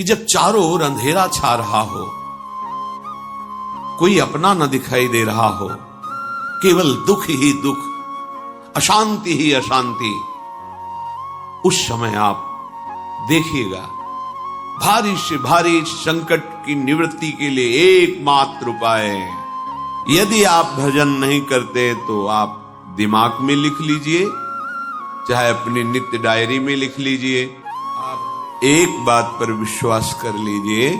कि जब चारों ओर अंधेरा छा रहा हो, कोई अपना न दिखाई दे रहा हो, केवल दुख ही दुख, अशांति ही अशांति, उस समय आप देखिएगा भारी से भारी संकट की निवृत्ति के लिए एकमात्र उपाय है। यदि आप भजन नहीं करते तो आप दिमाग में लिख लीजिए, चाहे अपनी नित्य डायरी में लिख लीजिए। आप एक बात पर विश्वास कर लीजिए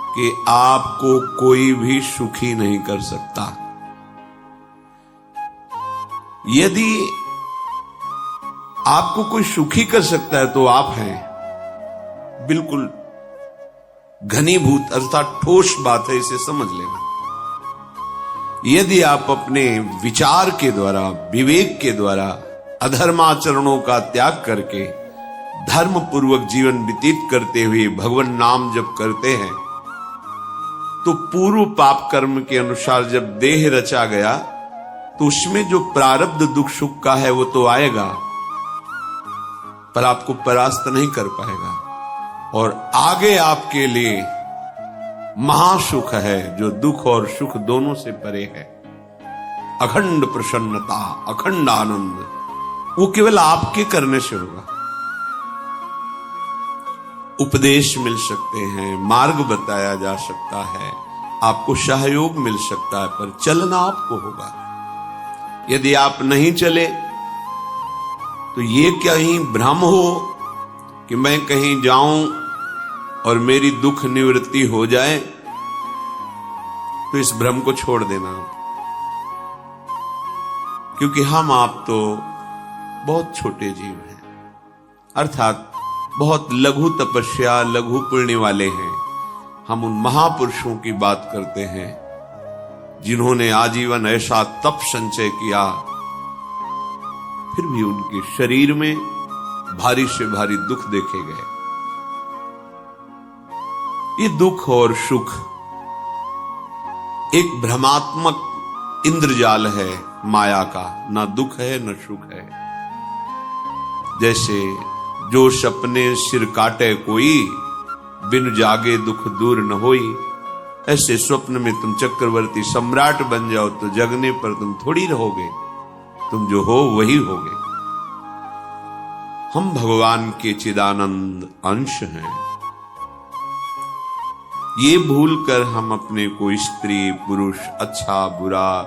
कि आपको कोई भी सुखी नहीं कर सकता। यदि आपको कोई सुखी कर सकता है तो आप हैं। बिल्कुल घनीभूत अर्थात ठोस बात है, इसे समझ लेना। यदि आप अपने विचार के द्वारा, विवेक के द्वारा अधर्माचरणों का त्याग करके धर्म पूर्वक जीवन व्यतीत करते हुए भगवान नाम जप करते हैं, तो पूर्व पाप कर्म के अनुसार जब देह रचा गया तो उसमें जो प्रारब्ध दुख सुख का है वो तो आएगा, पर आपको परास्त नहीं कर पाएगा। और आगे आपके लिए महासुख है जो दुख और सुख दोनों से परे है। अखंड प्रसन्नता, अखंड आनंद, वो केवल आपके करने से होगा। उपदेश मिल सकते हैं, मार्ग बताया जा सकता है, आपको सहयोग मिल सकता है, पर चलना आपको होगा। यदि आप नहीं चले तो ये कहीं भ्रम हो कि मैं कहीं जाऊं और मेरी दुख निवृत्ति हो जाए, तो इस भ्रम को छोड़ देना। क्योंकि हम आप तो बहुत छोटे जीव हैं, अर्थात बहुत लघु तपस्या, लघु पुण्य वाले हैं। हम उन महापुरुषों की बात करते हैं जिन्होंने आजीवन ऐसा तप संचय किया, फिर भी उनके शरीर में भारी से भारी दुख देखे गए। ये दुख और सुख एक भ्रमात्मक इंद्रजाल है माया का, ना दुख है न सुख है। जैसे जो सपने सिर काटे कोई, बिन जागे दुख दूर न होई, ऐसे स्वप्न में तुम चक्रवर्ती सम्राट बन जाओ तो जगने पर तुम थोड़ी रहोगे, तुम जो हो वही होगे। हम भगवान के चिदानंद अंश हैं। ये भूलकर हम अपने को स्त्री पुरुष, अच्छा बुरा,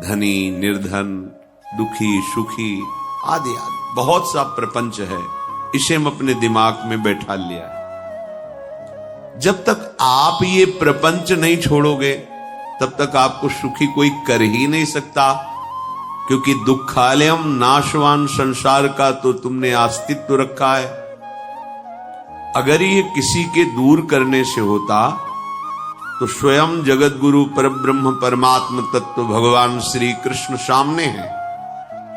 धनी निर्धन, दुखी सुखी आदि आदि बहुत सा प्रपंच है, इसे हम अपने दिमाग में बैठा लिया है। जब तक आप ये प्रपंच नहीं छोड़ोगे तब तक आपको सुखी कोई कर ही नहीं सकता, क्योंकि दुखालयम नाशवान संसार का तो तुमने अस्तित्व रखा है। अगर ये किसी के दूर करने से होता तो स्वयं जगत गुरु परब्रह्म परमात्म तत्व भगवान श्री कृष्ण सामने हैं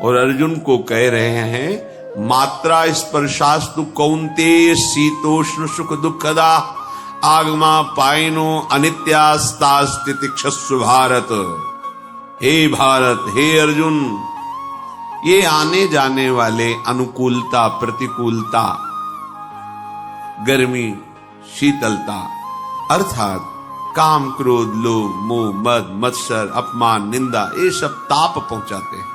और अर्जुन को कह रहे हैं, मात्रा स्पर्शास्तु कौन्तेय शीतोष्ण सुख दुखदा आगमा पाइनो अनित्यास्तास्तितिक्षस्व भारत। हे भारत, हे अर्जुन, ये आने जाने वाले अनुकूलता प्रतिकूलता, गर्मी शीतलता, अर्थात काम क्रोध लोभ मोह मद मत्सर अपमान निंदा, ये सब ताप पहुंचाते हैं।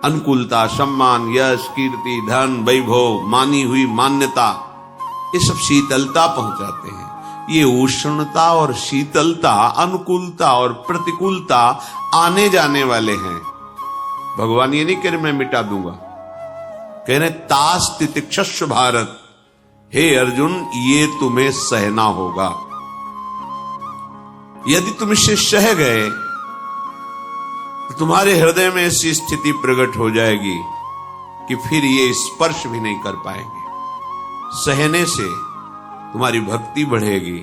अनुकूलता सम्मान यश कीर्ति धन वैभव मानी हुई मान्यता, ये सब शीतलता पहुंचाते हैं। ये उष्णता और शीतलता, अनुकूलता और प्रतिकूलता आने जाने वाले हैं। भगवान ये नहीं कह रहे मैं मिटा दूंगा, कह रहे तास तितिक्षस्व भारत, हे अर्जुन ये तुम्हें सहना होगा। यदि तुम इसे सह गए तो तुम्हारे हृदय में ऐसी स्थिति प्रकट हो जाएगी कि फिर ये स्पर्श भी नहीं कर पाएंगे। सहने से तुम्हारी भक्ति बढ़ेगी,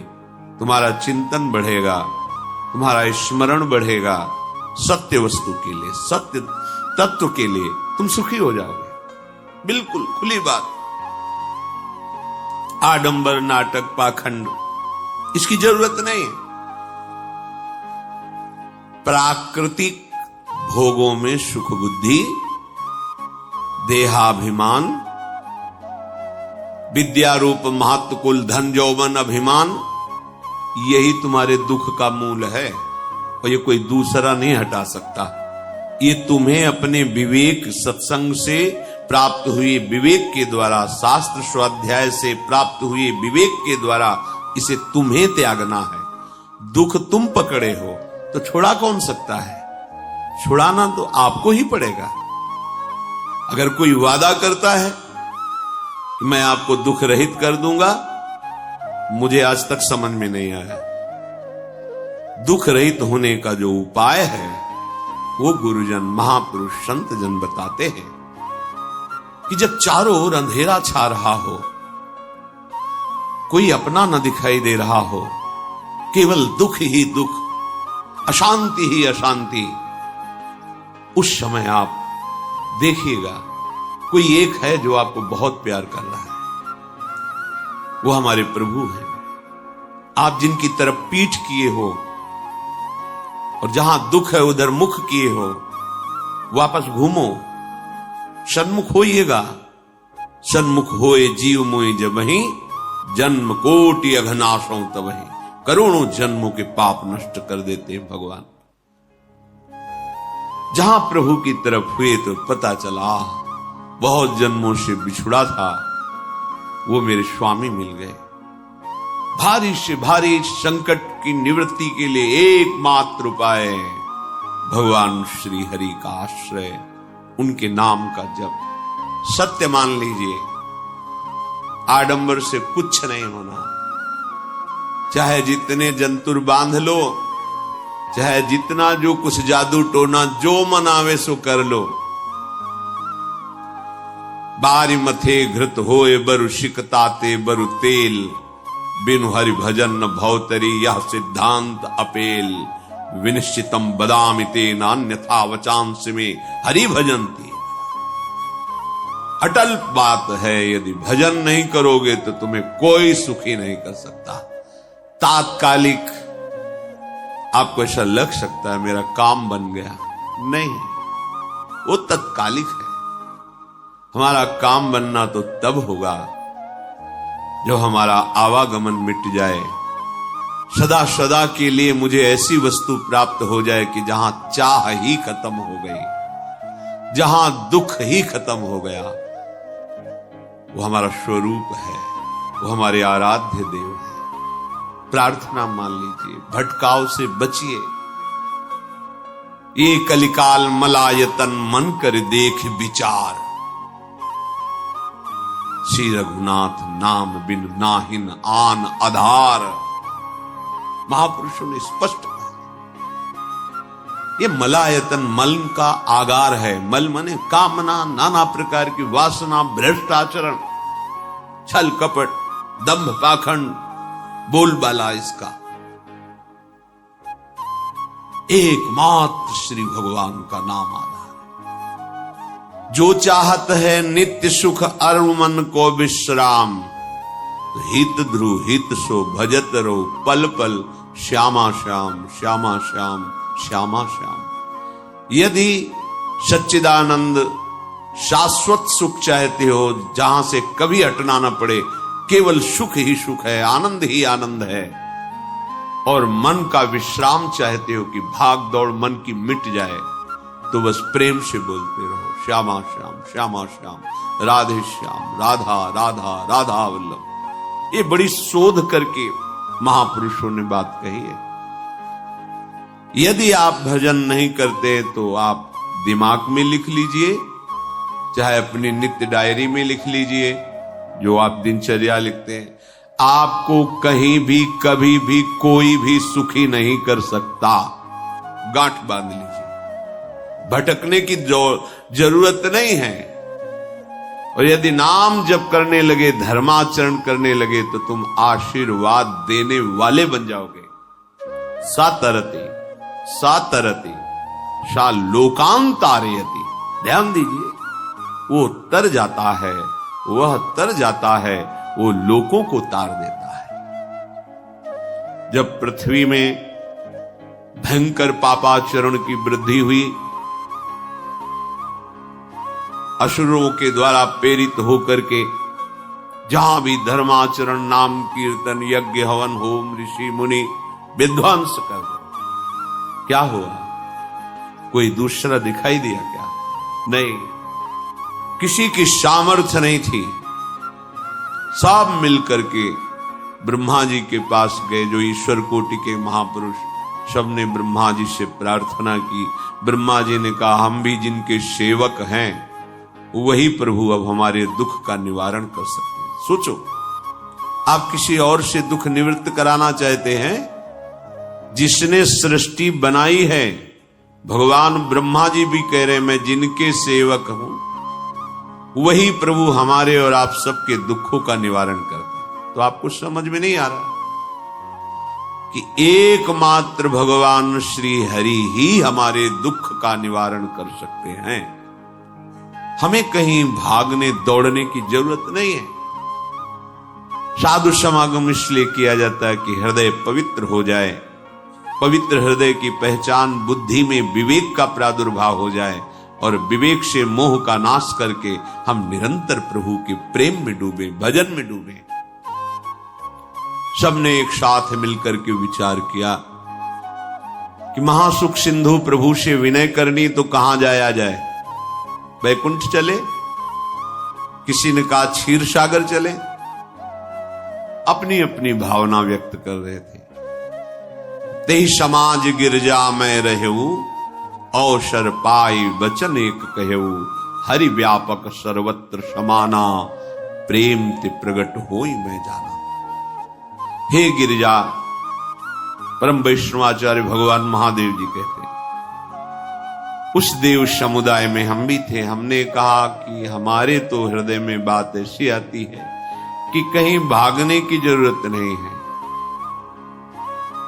तुम्हारा चिंतन बढ़ेगा, तुम्हारा स्मरण बढ़ेगा, सत्य वस्तु के लिए, सत्य तत्व के लिए तुम सुखी हो जाओगे। बिल्कुल खुली बात। आडंबर नाटक पाखंड इसकी जरूरत नहीं। प्राकृतिक भोगों में सुख बुद्धि, देहाभिमान, विद्या रूप महत्व कुल धन यौवन अभिमान, यही तुम्हारे दुख का मूल है और ये कोई दूसरा नहीं हटा सकता। ये तुम्हें अपने विवेक सत्संग से प्राप्त हुए विवेक के द्वारा, शास्त्र स्वाध्याय से प्राप्त हुए विवेक के द्वारा इसे तुम्हें त्यागना है। दुख तुम पकड़े हो तो छुड़ा कौन सकता है? छुड़ाना तो आपको ही पड़ेगा। अगर कोई वादा करता है कि मैं आपको दुख रहित कर दूंगा, मुझे आज तक समझ में नहीं आया। दुख रहित होने का जो उपाय है वो गुरुजन, महापुरुष, संत जन बताते हैं कि जब चारों ओर अंधेरा छा रहा हो, कोई अपना न दिखाई दे रहा हो, केवल दुख ही दुख, अशांति ही अशांति, उस समय आप देखिएगा कोई एक है जो आपको बहुत प्यार कर रहा है। वो हमारे प्रभु हैं। आप जिनकी तरफ पीठ किए हो और जहां दुख है उधर मुख किए हो, वापस घूमो, सन्मुख होइएगा। सन्मुख होए जीव मोए जबहि, जन्म कोटि अघनाशों तबहि। करोड़ों जन्मों के पाप नष्ट कर देते हैं भगवान। जहां प्रभु की तरफ हुए तो पता चला बहुत जन्मों से बिछुड़ा था, वो मेरे स्वामी मिल गए। भारी से भारी संकट की निवृत्ति के लिए एकमात्र उपाय भगवान श्री हरि का आश्रय, उनके नाम का जप। सत्य मान लीजिए, आडंबर से कुछ नहीं होना। चाहे जितने जंतुर बांध लो, चाहे जितना जो कुछ जादू टोना जो मन आवे सो कर लो। बारी मथे घृत होए बरु शिकताते बरु तेल, बिनु हरि भजन न भवतरी यह सिद्धांत अपेल। विनिश्चितम बदामिते नान्यथा वचांस में हरि भजंती। अटल बात है, यदि भजन नहीं करोगे तो तुम्हें कोई सुखी नहीं कर सकता। तात्कालिक आपको ऐसा लग सकता है मेरा काम बन गया, नहीं, वो तत्कालिक है। हमारा काम बनना तो तब होगा जो हमारा आवागमन मिट जाए, सदा सदा के लिए मुझे ऐसी वस्तु प्राप्त हो जाए कि जहां चाह ही खत्म हो गई, जहां दुख ही खत्म हो गया। वो हमारा स्वरूप है, वो हमारे आराध्य देव है। प्रार्थना मान लीजिए, भटकाव से बचिए। ये कलिकाल मलायतन मन कर देख विचार, श्री रघुनाथ नाम बिन नाहिन आन आधार। महापुरुषों ने स्पष्ट कहा, ये मलायतन मल का आगार है। मल मने कामना, नाना प्रकार की वासना, भ्रष्ट आचरण, छल कपट, दंभ पाखंड, बोलबाला, इसका एकमात्र श्री भगवान का नाम आधार। जो चाहत है नित्य सुख अरु मन को विश्राम, हित ध्रुव हित सो भजत रो पल पल श्यामा श्याम श्यामा श्याम श्यामा श्याम। यदि सच्चिदानंद शाश्वत सुख चाहते हो, जहां से कभी हटना ना पड़े, केवल सुख ही सुख है, आनंद ही आनंद है, और मन का विश्राम चाहते हो कि भाग दौड़ मन की मिट जाए, तो बस प्रेम से बोलते रहो श्यामा श्याम श्यामा श्याम, राधे श्याम, राधा राधा राधा वल्लभ। ये बड़ी शोध करके महापुरुषों ने बात कही है। यदि आप भजन नहीं करते तो आप दिमाग में लिख लीजिए, चाहे अपनी नित्य डायरी में लिख लीजिए, जो आप दिनचर्या लिखते हैं। आपको कहीं भी कभी भी कोई भी सुखी नहीं कर सकता। गांठ बांध लीजिए, भटकने की जरूरत नहीं है। और यदि नाम जप करने लगे, धर्माचरण करने लगे, तो तुम आशीर्वाद देने वाले बन जाओगे। सातरति सातरति सा लोकांतारयति। ध्यान दीजिए, वो तर जाता है, वह तर जाता है, वो लोकों को तार देता है। जब पृथ्वी में भयंकर पापाचरण की वृद्धि हुई, असुरों के द्वारा प्रेरित होकर के जहां भी धर्माचरण, नाम कीर्तन, यज्ञ, हवन, होम, ऋषि मुनि विध्वंस कर दो। क्या हुआ? कोई दूसरा दिखाई दिया क्या? नहीं, किसी की सामर्थ्य नहीं थी। सब मिलकर के ब्रह्मा जी के पास गए, जो ईश्वर कोटि के महापुरुष। सबने ब्रह्मा जी से प्रार्थना की। ब्रह्मा जी ने कहा, हम भी जिनके सेवक हैं, वही प्रभु अब हमारे दुख का निवारण कर सकते हैं। सोचो, आप किसी और से दुख निवृत्त कराना चाहते हैं? जिसने सृष्टि बनाई है, भगवान ब्रह्मा जी भी कह रहे, मैं जिनके सेवक हूं, वही प्रभु हमारे और आप सबके दुखों का निवारण करते हैं। तो आपको समझ में नहीं आ रहा कि एकमात्र भगवान श्री हरि ही हमारे दुख का निवारण कर सकते हैं। हमें कहीं भागने दौड़ने की जरूरत नहीं है। साधु समागम इसलिए किया जाता है कि हृदय पवित्र हो जाए। पवित्र हृदय की पहचान बुद्धि में विवेक का प्रादुर्भाव हो जाए, और विवेक से मोह का नाश करके हम निरंतर प्रभु के प्रेम में डूबे, भजन में डूबे। सबने एक साथ मिलकर के विचार किया कि महासुख सिंधु प्रभु से विनय करनी तो कहां जाया जाए? वैकुंठ चले, किसी ने कहा क्षीर सागर चले। अपनी अपनी भावना व्यक्त कर रहे थे। तेहि समाज गिरजा में रहू, अवसर पाई वचन एक कहू, हरि व्यापक सर्वत्र समाना, प्रेम ते प्रगट होई मैं जाना। हे गिरिजा, परम वैष्णवाचार्य भगवान महादेव जी कहते, उस देव समुदाय में हम भी थे। हमने कहा कि हमारे तो हृदय में बात ऐसी आती है कि कहीं भागने की जरूरत नहीं है।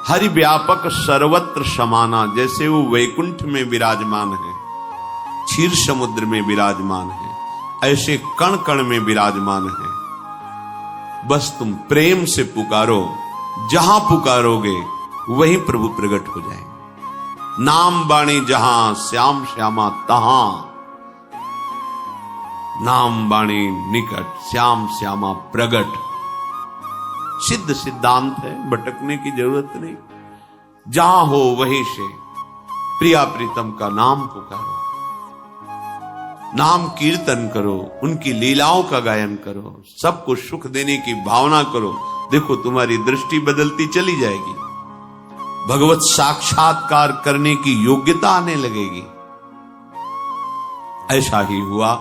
हरि व्यापक सर्वत्र समाना, जैसे वो वैकुंठ में विराजमान है, क्षीर समुद्र में विराजमान है, ऐसे कण कण में विराजमान है। बस तुम प्रेम से पुकारो, जहां पुकारोगे वहीं प्रभु प्रकट हो जाएंगे। नाम बाणी जहां, श्याम श्यामा तहां। नाम बाणी निकट, श्याम श्यामा प्रगट। सिद्ध सिद्धांत है, भटकने की जरूरत नहीं। जहां हो वहीं से प्रिया प्रीतम का नाम पुकारो, नाम कीर्तन करो, उनकी लीलाओं का गायन करो, सबको सुख देने की भावना करो। देखो, तुम्हारी दृष्टि बदलती चली जाएगी, भगवत साक्षात्कार करने की योग्यता आने लगेगी। ऐसा ही हुआ।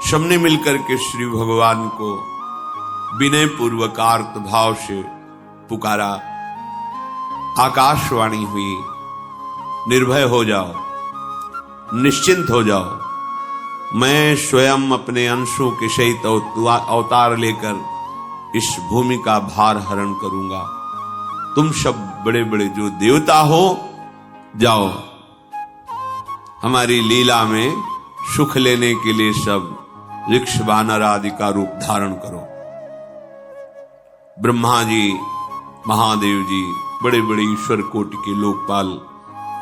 सबने मिलकर के श्री भगवान को विनय पूर्वक आर्त भाव से पुकारा। आकाशवाणी हुई, निर्भय हो जाओ, निश्चिंत हो जाओ, मैं स्वयं अपने अंशों के सहित अवतार लेकर इस भूमि का भार हरण करूंगा। तुम सब बड़े बड़े जो देवता हो, जाओ हमारी लीला में सुख लेने के लिए सब वृक्ष वानर आदि का रूप धारण करो। ब्रह्मा जी, महादेव जी, बड़े बड़े ईश्वर कोटि के लोकपाल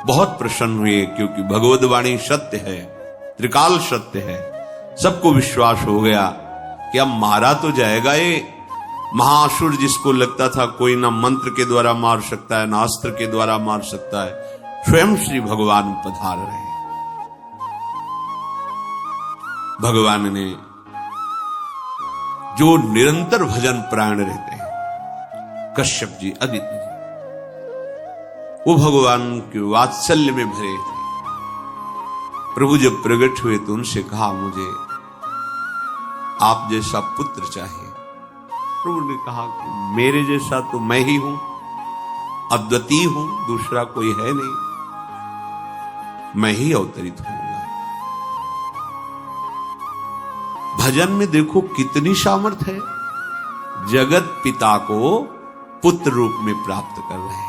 बहुत प्रसन्न हुए, क्योंकि भगवद वाणी सत्य है, त्रिकाल सत्य है। सबको विश्वास हो गया कि अब मारा तो जाएगा ये महासुर, जिसको लगता था कोई ना मंत्र के द्वारा मार सकता है, ना अस्त्र के द्वारा मार सकता है। स्वयं श्री भगवान पधार रहे। भगवान ने, जो निरंतर भजन प्राण रहते हैं, कश्यप जी, अदिति जी, वो भगवान के वात्सल्य में भरे थे। प्रभु जब प्रकट हुए तो उनसे कहा, मुझे आप जैसा पुत्र चाहिए। प्रभु ने कहा कि मेरे जैसा तो मैं ही हूं, अद्वितीय हूं, दूसरा कोई है नहीं, मैं ही अवतरित होऊंगा। भजन में देखो कितनी सामर्थ्य है। जगत पिता को पुत्र रूप में प्राप्त कर रहे हैं।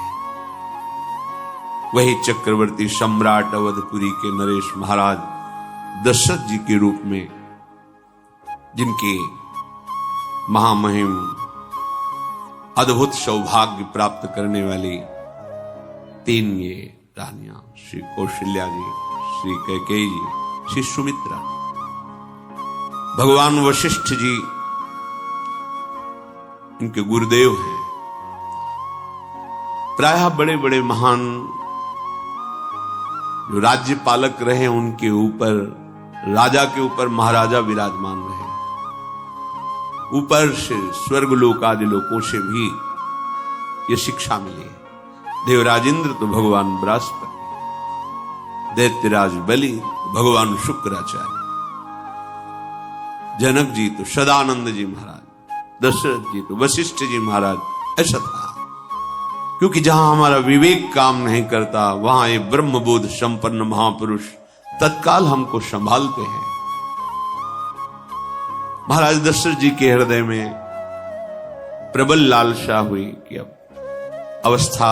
वही चक्रवर्ती सम्राट अवधपुरी के नरेश महाराज दशरथ जी के रूप में, जिनके महामहिम अद्भुत सौभाग्य प्राप्त करने वाली 3 ये रानियां, श्री कौशल्या जी, श्री कैकेयी जी, श्री सुमित्रा। भगवान वशिष्ठ जी इनके गुरुदेव हैं। प्रायः बड़े बड़े महान जो राज्य पालक रहे उनके ऊपर, राजा के ऊपर महाराजा विराजमान रहे। ऊपर से स्वर्गलोक आदि लोकों से भी ये शिक्षा मिली है। देवराजेंद्र तो भगवान बृहस्पति, दैत्यराज बलि तो भगवान शुक्राचार्य, जनक जी तो सदानंद जी महाराज, दशरथ जी तो वशिष्ठ जी महाराज। ऐसा था क्योंकि जहां हमारा विवेक काम नहीं करता वहां ये ब्रह्मबोध संपन्न महापुरुष तत्काल हमको संभालते हैं। महाराज दशरथ जी के हृदय में प्रबल लालसा हुई कि अब अवस्था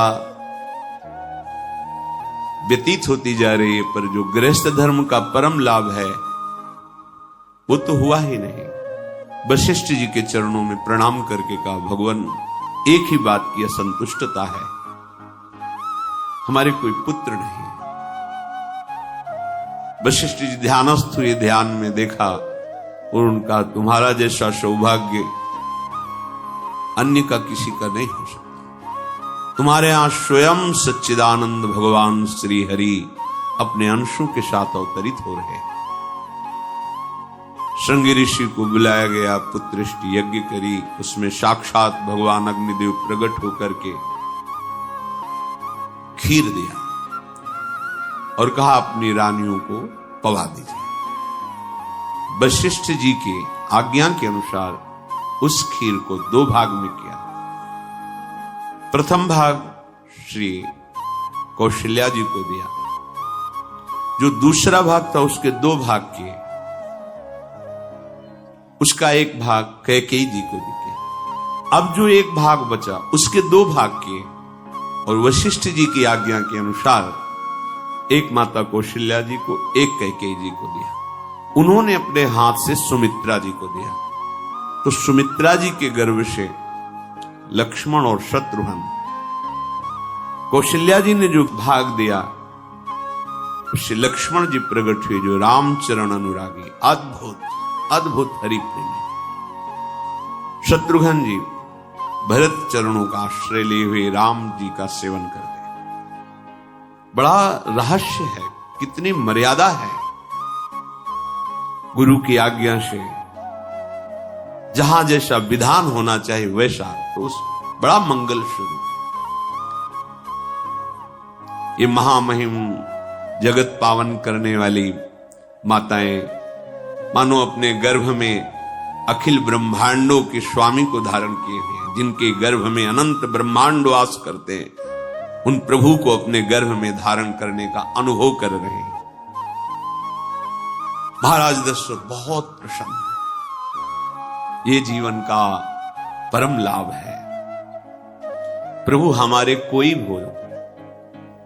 व्यतीत होती जा रही है, पर जो गृहस्थ धर्म का परम लाभ है वो तो हुआ ही नहीं। वशिष्ठ जी के चरणों में प्रणाम करके कहा, भगवान एक ही बात की असंतुष्टता है, हमारे कोई पुत्र नहीं। वशिष्ठ जी ध्यानस्थ हुए, ध्यान में देखा और उनका, तुम्हारा जैसा सौभाग्य अन्य का किसी का नहीं हो सकता। तुम्हारे यहां स्वयं सच्चिदानंद भगवान श्री हरि अपने अंशों के साथ अवतरित हो रहे। श्रृंगी ऋषि को बुलाया गया, पुत्रष्टि यज्ञ करी, उसमें साक्षात भगवान अग्निदेव प्रकट होकर के खीर दिया और कहा अपनी रानियों को पवा दीजिए। वशिष्ठ जी के आज्ञा के अनुसार उस खीर को 2 भाग में किया। प्रथम भाग श्री कौशल्या जी को दिया, जो दूसरा भाग था उसके 2 भाग किए, उसका 1 भाग कैकेयी जी को दिया। अब जो 1 भाग बचा उसके 2 भाग किए और वशिष्ठ जी की आज्ञा के अनुसार एक माता कौशल्या जी को, एक कैकेयी जी को दिया। उन्होंने अपने हाथ से सुमित्रा जी को दिया। तो सुमित्रा जी के गर्भ से लक्ष्मण और शत्रुघ्न, कौशल्या जी ने जो भाग दिया उससे लक्ष्मण जी प्रकट हुए, जो रामचरण अनुरागी, अद्भुत अद्भुत हरि प्रेमी। शत्रुघ्न जी भरत चरणों का आश्रय लिए हुए राम जी का सेवन करते। बड़ा रहस्य है, कितनी मर्यादा है। गुरु की आज्ञा से जहां जैसा विधान होना चाहिए वैसा, तो उस बड़ा मंगल स्वरूप। ये महामहिम जगत पावन करने वाली माताएं मानो अपने गर्भ में अखिल ब्रह्मांडों के स्वामी को धारण किए हुए हैं, जिनके गर्भ में अनंत ब्रह्मांड वास करते हैं, उन प्रभु को अपने गर्भ में धारण करने का अनुभव कर रहे हैं। महाराज दशरथ बहुत प्रसन्न है। ये जीवन का परम लाभ है। प्रभु हमारे कोई हो,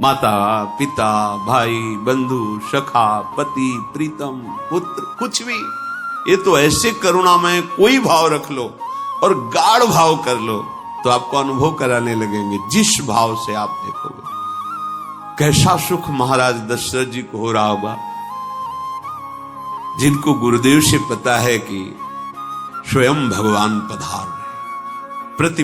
माता पिता भाई बंधु सखा पति प्रीतम पुत्र, कुछ भी, ये तो ऐसे करुणामय कोई भाव रख लो और गाढ़ भाव कर लो तो आपको अनुभव कराने लगेंगे। जिस भाव से आप देखोगे कैसा सुख महाराज दशरथ जी को हो रहा होगा, जिनको गुरुदेव से पता है कि स्वयं भगवान पधार रहे। प्रति